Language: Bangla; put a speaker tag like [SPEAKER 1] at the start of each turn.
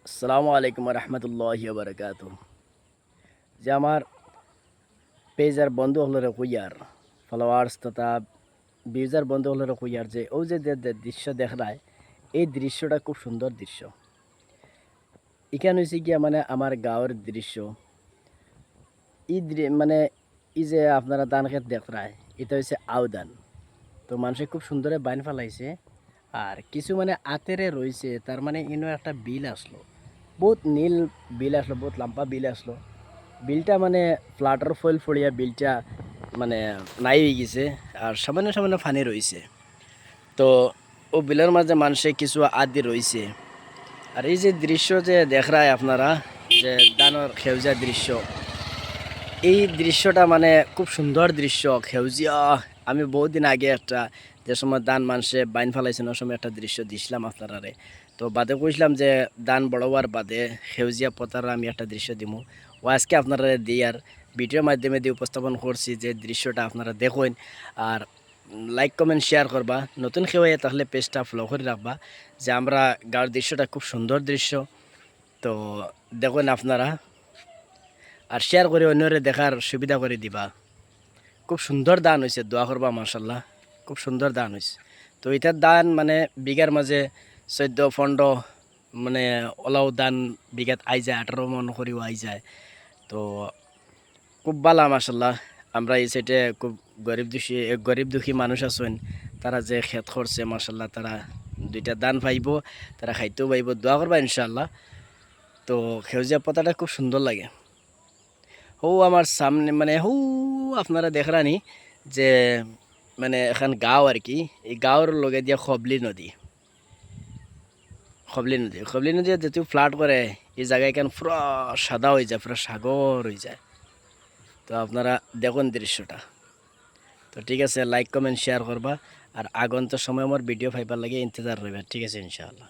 [SPEAKER 1] আসসালামু আলাইকুম রহমতুল্লাহি বারকাত। যে আমার পেজার বন্ধু হলরে কইয়ার ফলোয়ার্স তথা ভিউজার বন্ধু হলরে কইয়ার যে ও যে দৃশ্য দেখায়, এই দৃশ্যটা খুব সুন্দর দৃশ্য। এখানে হয়েছে গিয়া মানে আমার গাঁওয়ের দৃশ্য। মানে ই যে আপনারা ধান খেত দেখায়, এটা হচ্ছে আউদান। তো মানুষে খুব সুন্দরে বাইন ফেলাইছে। আর কিছু মানে আতেরে রয়েছে, তার মানে ইনো একটা বিল আসলো, বহুত নীল বিল আসলো, বহুত লম্বা বিল আসলো। বিলটা মানে ফ্লাটার ফয়েল ফড়িয়া বিলটা মানে নাই হয়ে গেছে। আর সামান্য সামান্য ফানি রয়েছে। তো ও বিলের মাঝে মানুষে কিছু আদি রয়েছে। আর এই যে দৃশ্য যে দেখায় আপনারা, যে দানোর সেউজা দৃশ্য, এই দৃশ্যটা মানে খুব সুন্দর দৃশ্য, সেউজিয়া। আমি বহুদিন আগে একটা, যে সময় দান মানুষে বাইন ফেলাইছেন, ওই সময় একটা দৃশ্য দিছিলাম আপনারারে। তো বাদে কইছিলাম যে দান বড় হওয়ার বাদে সেউজিয়া পতার আমি একটা দৃশ্য দিমু। ও আজকে আপনারা দিই আর ভিডিওর মাধ্যমে দিয়ে উপস্থাপন করছি, যে দৃশ্যটা আপনারা দেখুন। আর লাইক কমেন্ট শেয়ার করবা, নতুন কেউ তাহলে পেজটা ফলো করে রাখবা, যে আমরা গাঁর দৃশ্যটা খুব সুন্দর দৃশ্য। তো দেখুন আপনারা, আর শেয়ার করে অন্যরে দেখার সুবিধা করে দিবা। খুব সুন্দর দান হয়েছে, দোয়া করবা মাশাল্লাহ, খুব সুন্দর দান হয়েছে। তো এটার দান মানে বিঘার মাঝে 14-15, মানে ওলাও দান বিঘাত আই যায়, 18 মন করেও আই যায়। তো খুব ভালো মাশাল্লাহ। আমরা এই সাইডে খুব গরিব দুঃখী মানুষ আছেন, তারা যে খেত করছে মাশাল্লাহ, তারা দুইটা দান পাইব, তারা খাইতেও পাইব, দোয়া করবা ইনশাল্লাহ। তো সেউজীয়া পাতাটা খুব সুন্দর লাগে। হৌ আমার সামনে মানে আপনারা দেখরানি, যে মানে এখন গাঁও আর কি, এই গাঁওর লগে দিয়া খবলি নদী যেহেতু ফ্লাড করে, এই জায়গায় কেন পুরো সাদা হয়ে যায়, পুরো সাগর হয়ে যায়। তো আপনারা দেখুন দৃশ্যটা। তো ঠিক আছে, লাইক কমেন্ট শেয়ার করবা। আর আগন্ত সময় আমার ভিডিও পাইবার লাগে ইন্তজার রইবা। ঠিক আছে ইনশাআল্লাহ।